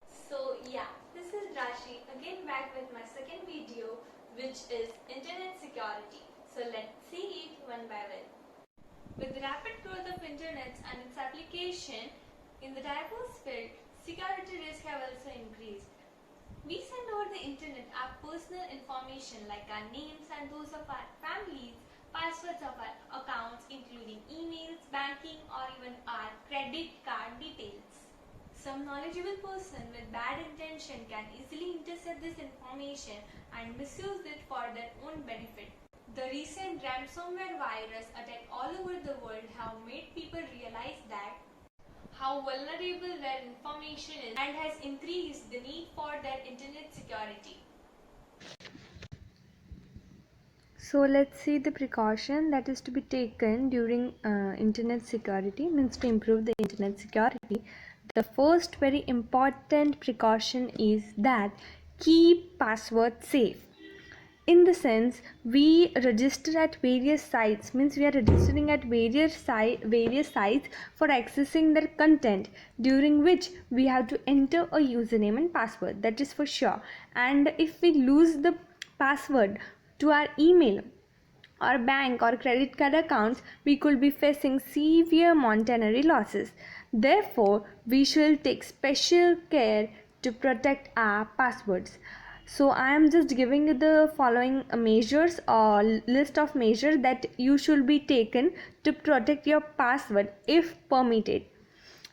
This is Rashi again back with my second video, which is internet security. So let's see it one by one. With the rapid growth of internet and its application in the diverse field, security risks have also increased. We send over the internet our personal information like our names and those of our families, passwords of our accounts including emails, banking or even our credit card details. Some knowledgeable person with bad intention can easily intercept this information and misuse it for their own benefit. The recent ransomware virus attack all over the world have made people realize that how vulnerable their information is and has increased the need for their internet security. So let's see the precaution that is to be taken during internet security, means to improve the internet security. The first very important precaution is that keep password safe. In the sense, we register at various sites, means we are registering at various sites for accessing their content, during which we have to enter a username and password, that is for sure. And if we lose the password to our email or bank or credit card accounts, we could be facing severe monetary losses. Therefore, we should take special care to protect our passwords. So I am just giving you the following measures or list of measures that you should be taken to protect your password if permitted.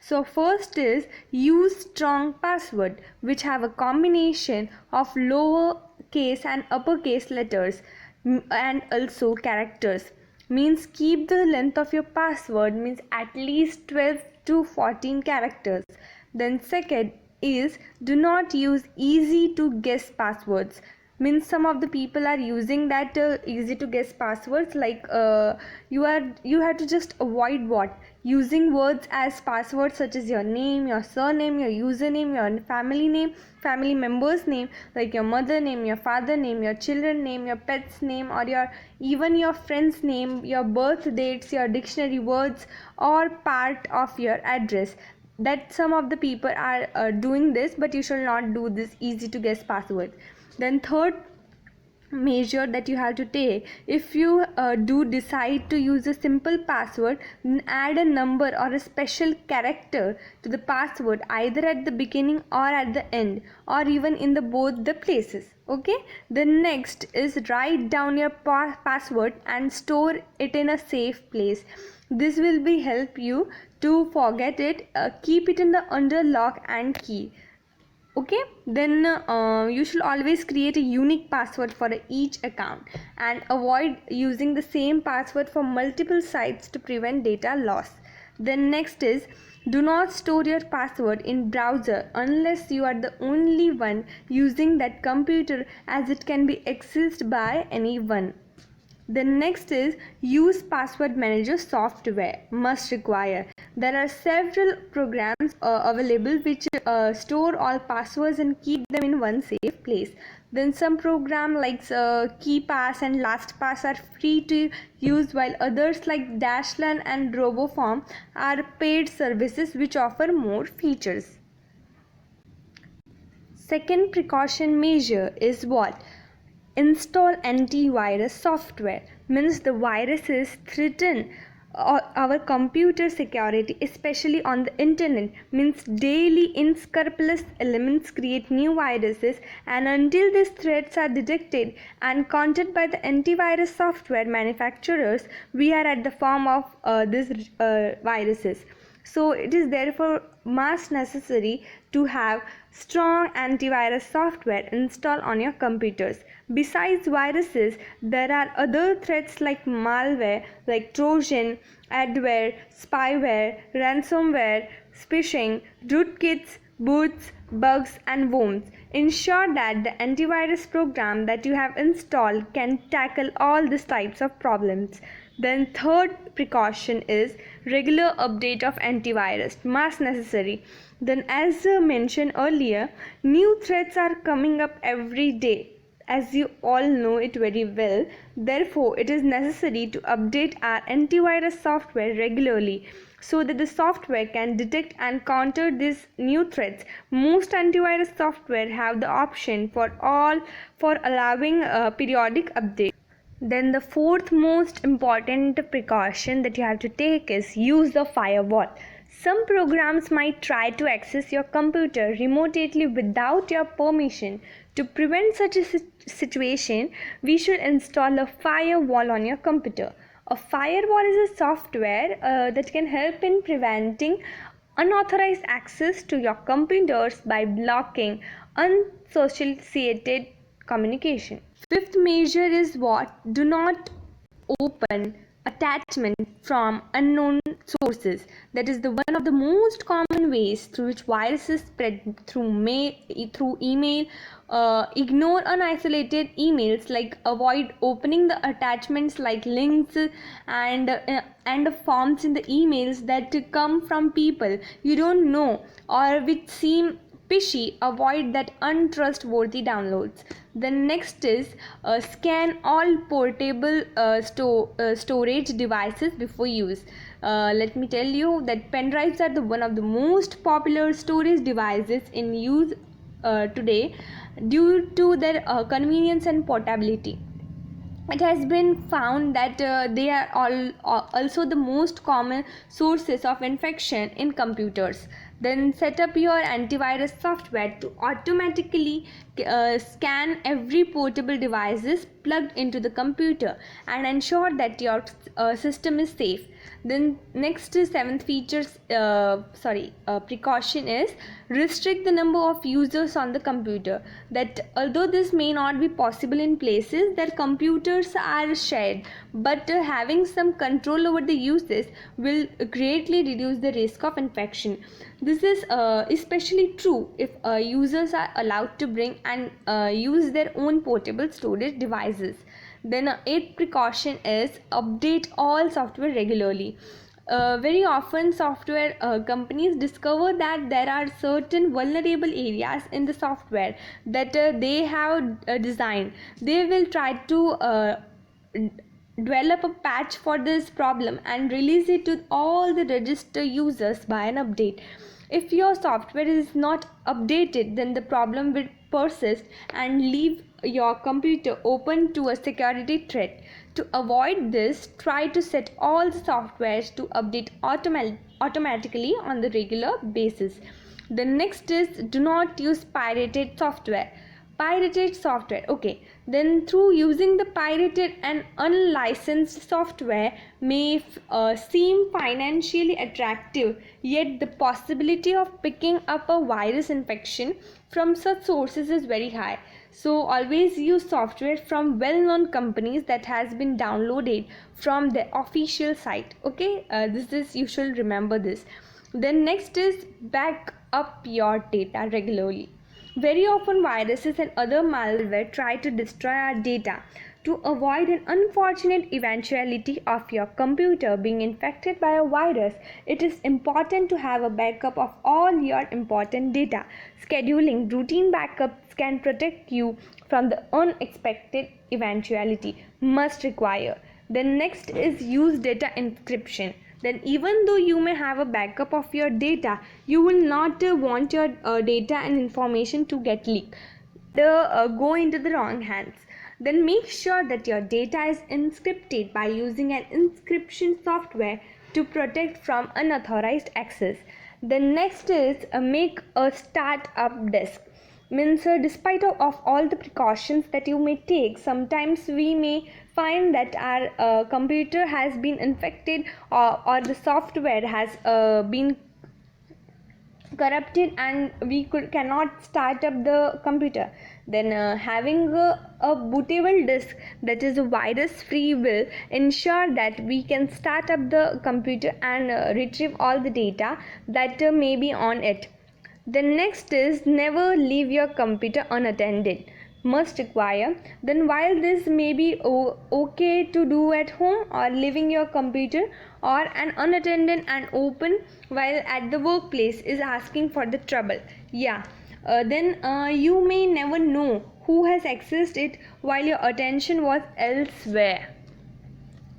So first is use strong password which have a combination of lower case and uppercase letters and also characters. Means keep the length of your password means at least 12 to 14 characters. Then second is do not use easy to guess passwords. Means some of the people are using that easy to guess passwords, like you have to just avoid what using words as passwords such as your name, your surname, your username, your family name, family member's name, like your mother name, your father name, your children name, your pet's name, or even your friend's name, your birth dates, your dictionary words, or part of your address. That some of the people are doing this, but you should not do this easy to guess password. Then third measure that you have to take, if you do decide to use a simple password, then add a number or a special character to the password either at the beginning or at the end, or even in the both the places. Okay, the next is write down your password and store it in a safe place. This will be help you to forget it. Keep it in the under lock and key. Okay, then you should always create a unique password for each account and avoid using the same password for multiple sites to prevent data loss. Then next is do not store your password in browser unless you are the only one using that computer, as it can be accessed by anyone. The next is use password manager software, must require. There are several programs available which store all passwords and keep them in one safe place. Then some program like KeePass and LastPass are free to use, while others like Dashlan and RoboForm are paid services which offer more features. Second precaution measure is what? Install antivirus software. Means the viruses threaten our computer security, especially on the internet. Means daily unscrupulous elements create new viruses, and until these threats are detected and countered by the antivirus software manufacturers, we are at the form of these viruses. So it is therefore must necessary to have strong antivirus software installed on your computers. Besides viruses, there are other threats like malware, like Trojan, adware, spyware, ransomware, phishing, rootkits, boots, bugs and worms. Ensure that the antivirus program that you have installed can tackle all these types of problems. Then third precaution is regular update of antivirus, must necessary. Then as mentioned earlier, new threats are coming up every day, as you all know it very well. Therefore, it is necessary to update our antivirus software regularly. so that the software can detect and counter these new threats. Most antivirus software have the option for allowing periodic updates. Then the fourth most important precaution that you have to take is use the firewall. Some programs might try to access your computer remotely without your permission. To prevent such a situation, we should install a firewall on your computer. A firewall is a software that can help in preventing unauthorized access to your computers by blocking unassociated communication. Fifth measure is what? Do not open attachment from unknown sources. That is the one of the most common ways through which viruses spread through email. Ignore unisolated emails, like avoid opening the attachments like links and forms in the emails that come from people you don't know or which seem fishy. Avoid that untrustworthy downloads. The next is scan all portable storage devices before use. Let me tell you that pen drives are one of the most popular storage devices in use today due to their convenience and portability. It has been found that they are also the most common sources of infection in computers. Then set up your antivirus software to automatically scan every portable devices plugged into the computer and ensure that your system is safe. Then next seventh precaution is restrict the number of users on the computer. That although this may not be possible in places that computers are shared, but having some control over the uses will greatly reduce the risk of infection. This is especially true if users are allowed to bring and use their own portable storage devices. Then eighth precaution is update all software regularly. Very often software companies discover that there are certain vulnerable areas in the software that they have designed. They will try to develop a patch for this problem and release it to all the registered users by an update. If your software is not updated, then the problem will persist and leave your computer open to a security threat. To avoid this, try to set all the softwares to update automatically on the regular basis. The next is do not use pirated software. Okay, then through using the pirated and unlicensed software may seem financially attractive, yet the possibility of picking up a virus infection from such sources is very high. So always use software from well-known companies that has been downloaded from the official site. Okay, you should remember this. Then next is back up your data regularly. Very often viruses and other malware try to destroy our data. To avoid an unfortunate eventuality of your computer being infected by a virus, it is important to have a backup of all your important data. Scheduling routine backups can protect you from the unexpected eventuality must require. Then next is use data encryption. Then even though you may have a backup of your data, you will not want your data and information to get leaked, go into the wrong hands. Then make sure that your data is encrypted by using an encryption software to protect from unauthorized access. The next is make a startup disk. Means despite of all the precautions that you may take, sometimes we may find that our computer has been infected or the software has been corrupted and we cannot start up the computer. Then having a bootable disk that is virus free will ensure that we can start up the computer and retrieve all the data that may be on it. The next is never leave your computer unattended. Must require. Then while this may be okay to do at home or leaving your computer or an unattended and open while at the workplace is asking for the trouble. Then you may never know who has accessed it while your attention was elsewhere.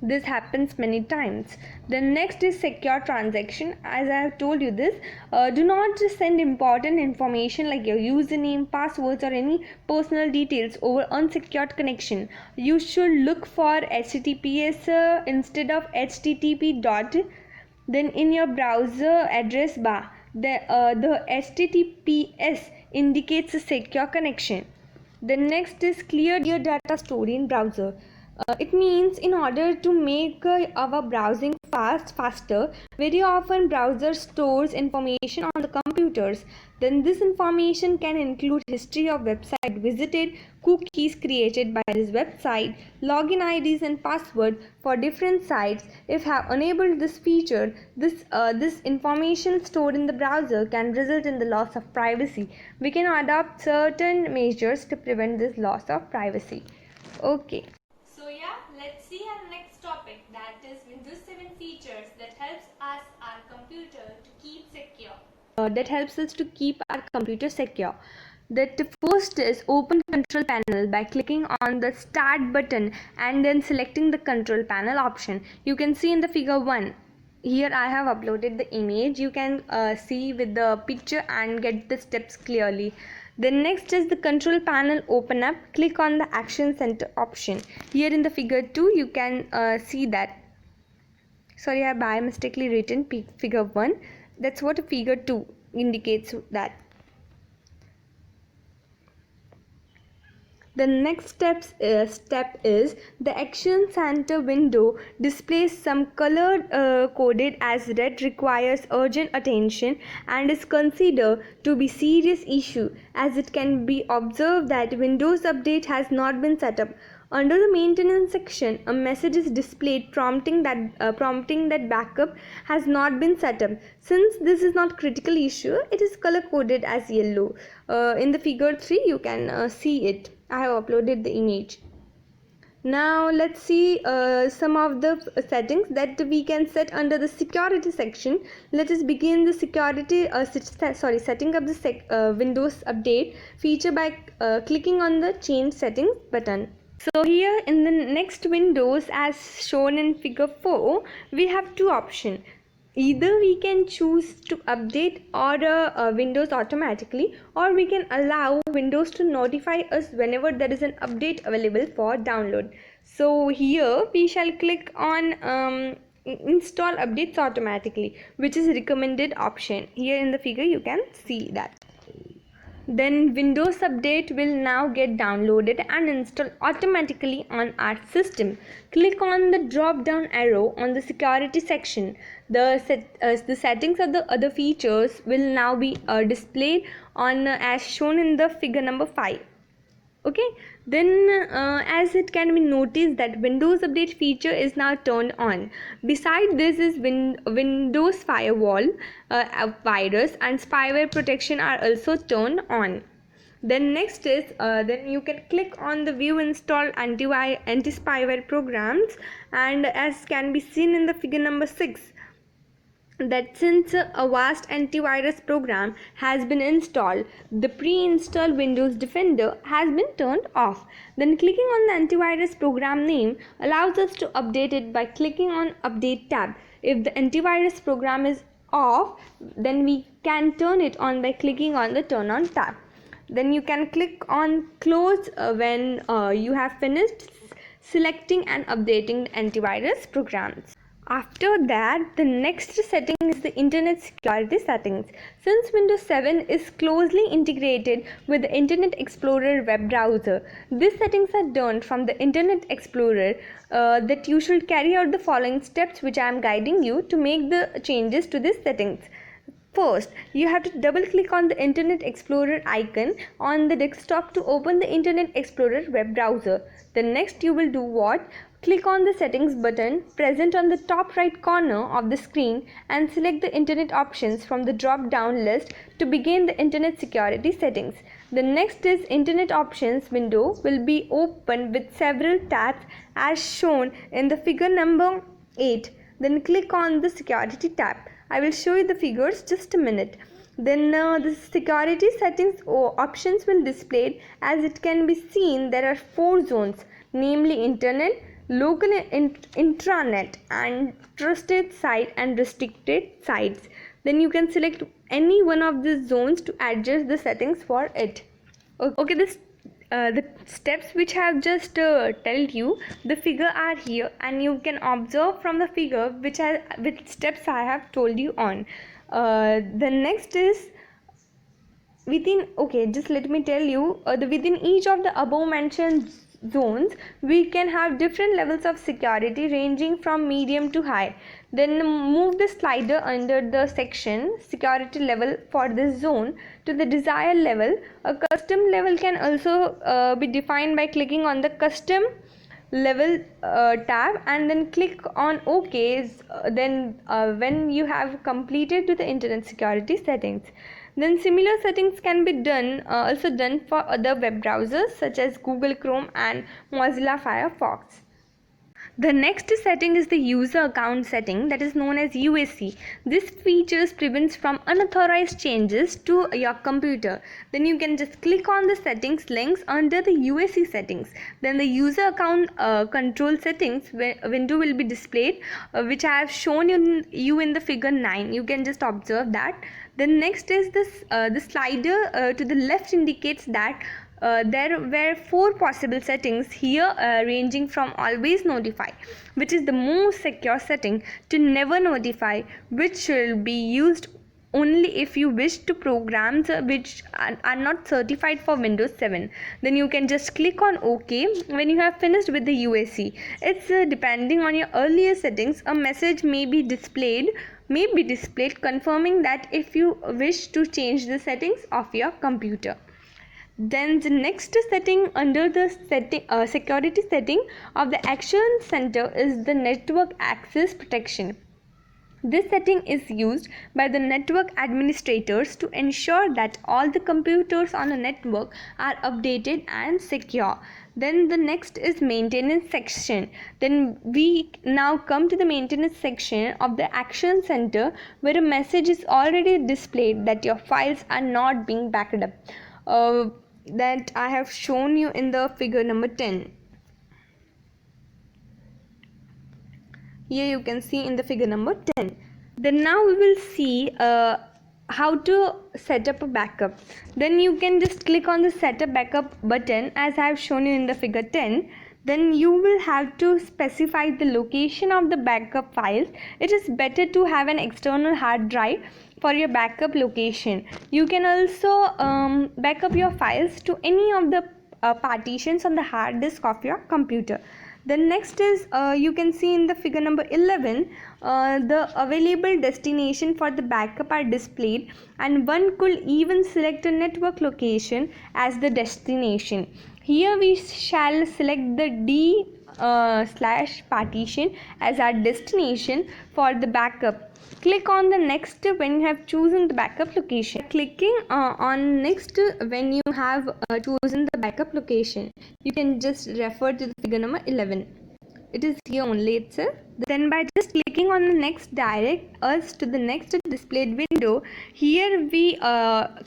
This happens many times. The next is secure transaction. As I have told you this, do not just send important information like your username, passwords, or any personal details over unsecured connection. You should look for HTTPS instead of HTTP dot. Then in your browser address bar, the HTTPS indicates a secure connection. The next is clear your data stored in browser. It means in order to make our browsing faster, very often browser stores information on the computers. Then this information can include history of website visited, cookies created by this website, login IDs and password for different sites. If have enabled this feature, this information stored in the browser can result in the loss of privacy. We can adopt certain measures to prevent this loss of privacy. Okay. So yeah, let's see our next topic, that is Windows 7 features that helps us our computer to keep secure. That helps us to keep our computer secure. The first is open control panel by clicking on the start button and then selecting the control panel option. You can see in the figure 1. Here I have uploaded the image. You can see with the picture and get the steps clearly. The next is the control panel open up. Click on the action center option. Here in the figure 2 you can see that. Sorry, I have mistakenly written figure 1. That's what a figure 2 indicates that. The next step is the action center window displays some color coded as red, requires urgent attention and is considered to be serious issue, as it can be observed that Windows update has not been set up. Under the maintenance section, a message is displayed prompting that backup has not been set up. Since this is not critical issue, it is color coded as yellow. In the figure 3 you can see it. I have uploaded the image. Now let's see some of the settings that we can set under the security section. Let us begin the security setting up the Windows update feature by clicking on the change settings button. So here in the next windows, as shown in figure 4, we have two options. Either we can choose to update or Windows automatically, or we can allow Windows to notify us whenever there is an update available for download. So here we shall click on install updates automatically, which is recommended option. Here in the figure you can see that. Then Windows Update will now get downloaded and installed automatically on our system. Click on the drop down arrow on the security section. The settings of the other features will now be displayed on as shown in the figure number 5. Okay, then as it can be noticed that Windows Update feature is now turned on. Beside this is Windows Firewall, virus and spyware protection are also turned on. Then next is then you can click on the view install anti-spyware programs, and as can be seen in the figure number 6, that since a vast antivirus program has been installed, the pre-installed Windows Defender has been turned off. Then clicking on the antivirus program name allows us to update it by clicking on Update tab. If the antivirus program is off, then we can turn it on by clicking on the Turn On tab. Then you can click on Close when you have finished selecting and updating the antivirus programs. After that, the next setting is the Internet Security settings. Since Windows 7 is closely integrated with the Internet Explorer web browser, these settings are done from the Internet Explorer. That you should carry out the following steps, which I am guiding you to make the changes to these settings. First, you have to double click on the Internet Explorer icon on the desktop to open the Internet Explorer web browser. Then next you will do what? Click on the settings button present on the top right corner of the screen and select the internet options from the drop down list to begin the internet security settings. The next is internet options window will be open with several tabs as shown in the figure number 8. Then click on the security tab. I will show you the figures just a minute. Then the security settings options will displayed. As it can be seen, there are 4 zones, namely internet, local intranet and trusted site and restricted sites. Then you can select any one of these zones to adjust the settings for it. Okay, the steps which I have just told you, the figure are here, and you can observe from the figure which steps I have told you on. The next is just let me tell you, within each of the above mentioned zones we can have different levels of security ranging from medium to high. Then move the slider under the section security level for this zone to the desired level. A custom level can also be defined by clicking on the custom level tab and then click on OK. When you have completed to the internet security settings, then similar settings can be also done for other web browsers such as Google Chrome and Mozilla Firefox. The next setting is the user account setting, that is known as UAC. This features prevents from unauthorized changes to your computer. Then you can just click on the settings links under the UAC settings. Then the user account control settings window will be displayed, which I have shown you in the figure 9. You can just observe that. Then next is the slider to the left indicates that there were 4 possible settings here, ranging from always notify, which is the most secure setting, to never notify, which will be used only if you wish to programs which are not certified for Windows 7. Then you can just click on OK when you have finished with the UAC. It's depending on your earlier settings, a message may be displayed confirming that if you wish to change the settings of your computer. Then the next setting under the security setting of the Action Center is the network access protection. This setting is used by the network administrators to ensure that all the computers on a network are updated and secure. Then the next is maintenance section. Then we now come to the maintenance section of the Action Center, where a message is already displayed that your files are not being backed up. That I have shown you in the figure number 10. Here you can see in the figure number 10. Then now we will see how to set up a backup. Then you can just click on the setup backup button as I have shown you in the figure 10. Then you will have to specify the location of the backup files. It is better to have an external hard drive for your backup location. You can also backup your files to any of the partitions on the hard disk of your computer. Then next is you can see in the figure number 11, the available destination for the backup are displayed, and one could even select a network location as the destination. Here we shall select the D/partition as our destination for the backup. Click on the next when you have chosen the backup location. Clicking on next when you have chosen the backup location, you can just refer to the figure number 11. It is here only itself. Then by just clicking on the next, direct us to the next displayed window. Here we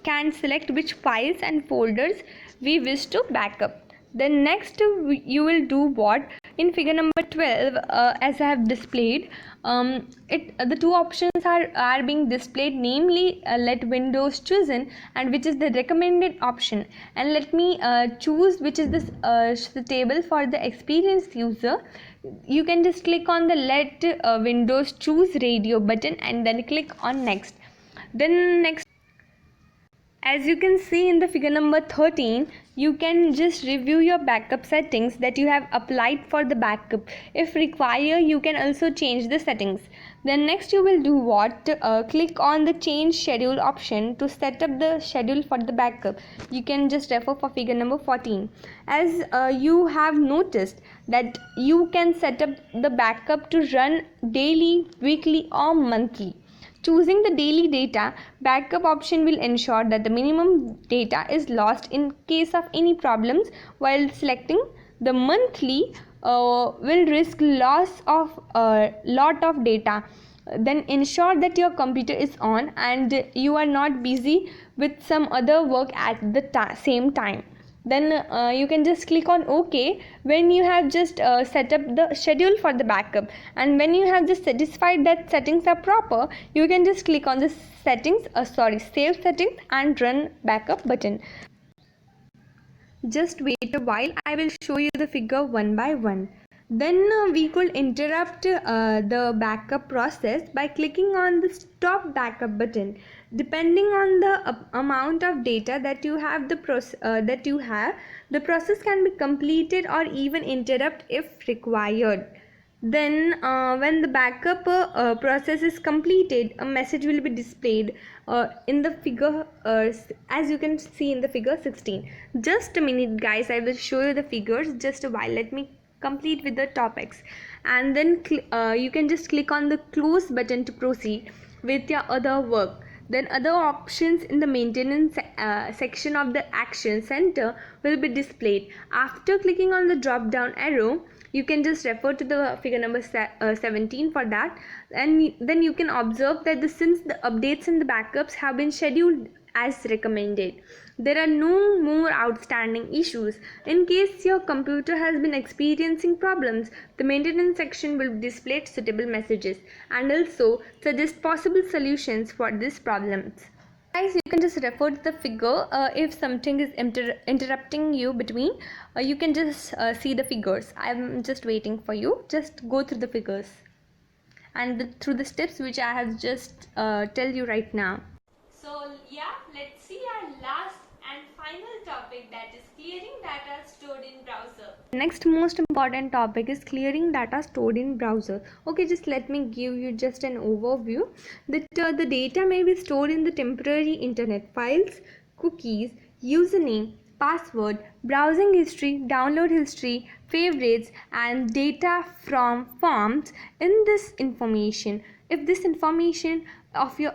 can select which files and folders we wish to backup. Then next you will do what? In figure number 12, as I have displayed, the two options are being displayed, namely let Windows chosen, and which is the recommended option, and let me choose which is the table for the experienced user. You can just click on the let Windows choose radio button and then click on next. Then next, as you can see in the figure number 13, you can just review your backup settings that you have applied for the backup. If required, you can also change the settings. Then next you will do what? Click on the change schedule option to set up the schedule for the backup. You can just refer for figure number 14. As you have noticed that you can set up the backup to run daily, weekly or monthly. Choosing the daily data backup option will ensure that the minimum data is lost in case of any problems, while selecting the monthly will risk loss of lot of data. Then ensure that your computer is on and you are not busy with some other work at the same time. Then you can just click on OK when you have just set up the schedule for the backup, and when you have just satisfied that settings are proper, you can just click on the save settings and run backup button. Just wait a while, I will show you the figure one by one. Then we could interrupt the backup process by clicking on the stop backup button. Depending on the amount of data that you have, the process can be completed or even interrupt if required. Then when the backup process is completed, a message will be displayed in the figure as you can see in the figure 16. Just a minute guys, I will show you the figures. Just a while, let me complete with the topics, and then you can just click on the close button to proceed with your other work. Then other options in the maintenance section of the action center will be displayed. After clicking on the drop down arrow, you can just refer to the figure number 17 for that, and then you can observe that since the updates and the backups have been scheduled as recommended, there are no more outstanding issues. In case your computer has been experiencing problems, the maintenance section will display suitable messages and also suggest possible solutions for these problems. Guys, you can just refer to the figure if something is interrupting you between. You can just see the figures. I'm just waiting for you. Just go through the figures and through the steps which I have just tell you right now. So yeah, let's see our last and final topic, that is clearing data stored in browser. Next most important topic is clearing data stored in browser. Okay, just let me give you just an overview that the data may be stored in the temporary internet files, cookies, username, password, browsing history, download history, favorites, and data from forms. In this information, if this information of your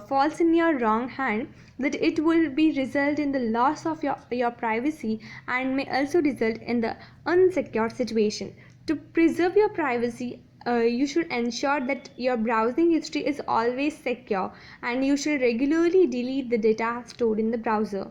falls in your wrong hand, that it will be result in the loss of your privacy and may also result in the unsecure situation. To preserve your privacy, you should ensure that your browsing history is always secure, and you should regularly delete the data stored in the browser.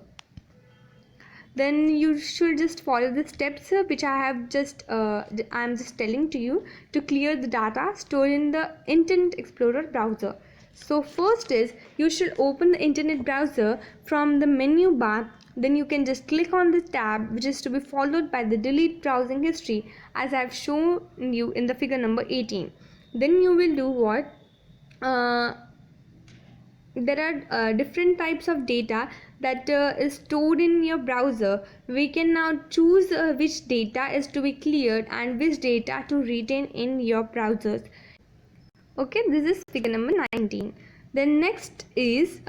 Then you should just follow the steps which I'm just telling to you to clear the data stored in the Internet Explorer browser. So first is, you should open the internet browser from the menu bar. Then you can just click on the tab which is to be followed by the delete browsing history as I've shown you in the figure number 18. Then you will do what? There are different types of data that is stored in your browser. We can now choose which data is to be cleared and which data to retain in your browsers. Okay, this is figure number 19. Then next is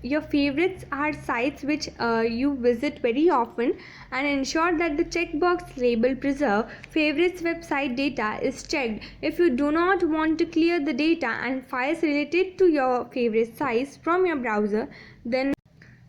your favorites are sites which you visit very often, and ensure that the checkbox label preserve favorites website data is checked. If you do not want to clear the data and files related to your favorite sites from your browser, then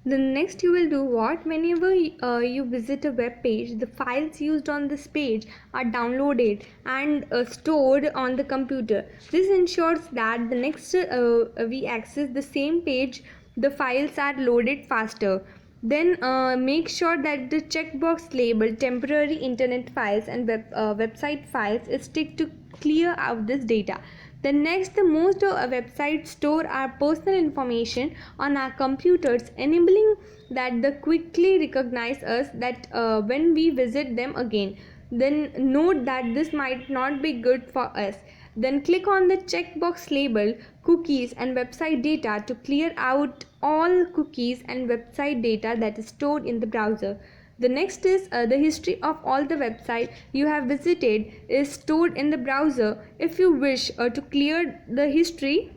next you will do what? Whenever you visit a web page, the files used on this page are downloaded and stored on the computer. This ensures that the next we access the same page, the files are loaded faster. Then make sure that the checkbox labeled temporary internet files and website files is ticked to clear out this data. The next, most websites store our personal information on our computers, enabling that they quickly recognize us that when we visit them again. Then note that this might not be good for us. Then click on the checkbox labeled cookies and website data to clear out all cookies and website data that is stored in the browser. The next is the history of all the website you have visited is stored in the browser. If you wish to clear the history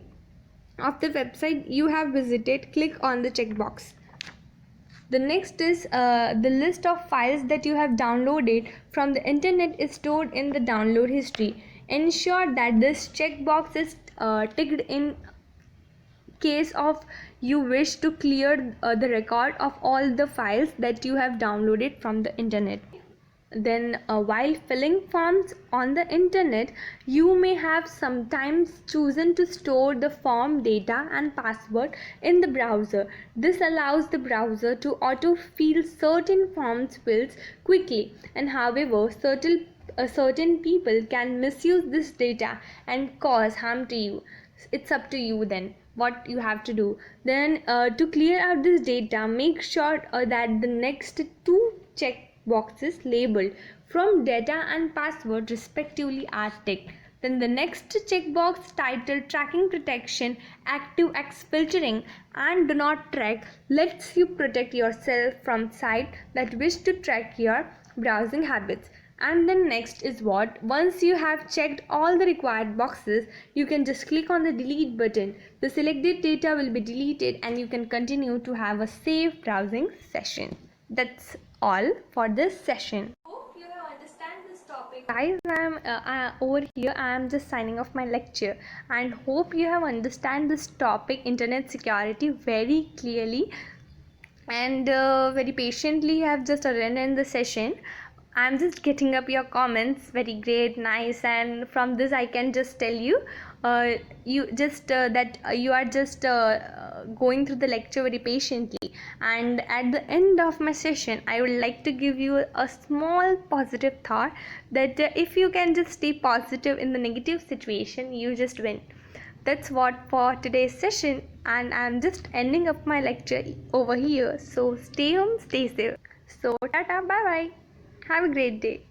of the website you have visited, click on the checkbox. The next is the list of files that you have downloaded from the internet is stored in the download history. Ensure that this checkbox is ticked in case of you wish to clear the record of all the files that you have downloaded from the internet. Then while filling forms on the internet, you may have sometimes chosen to store the form data and password in the browser. This allows the browser to auto-fill certain forms fields quickly, and however certain people can misuse this data and cause harm to you. It's up to you then what you have to do. Then to clear out this data, make sure that the next two check boxes labeled from data and password respectively are ticked. Then the next checkbox titled tracking protection, active X filtering and do not track lets you protect yourself from sites that wish to track your browsing habits. And then next is what, once you have checked all the required boxes, you can just click on the delete button. The selected data will be deleted and you can continue to have a safe browsing session. That's all for this session. Hope you have understand this topic. Guys, over here I am just signing off my lecture, and hope you have understand this topic internet security very clearly and very patiently have just attended the session. I'm just getting up your comments, very great, nice, and from this I can just tell you you just that you are just going through the lecture very patiently. And at the end of my session I would like to give you a small positive thought that if you can just stay positive in the negative situation, you just win. That's what for today's session, and I'm just ending up my lecture over here. So stay home, stay safe. So tata, bye bye, have a great day.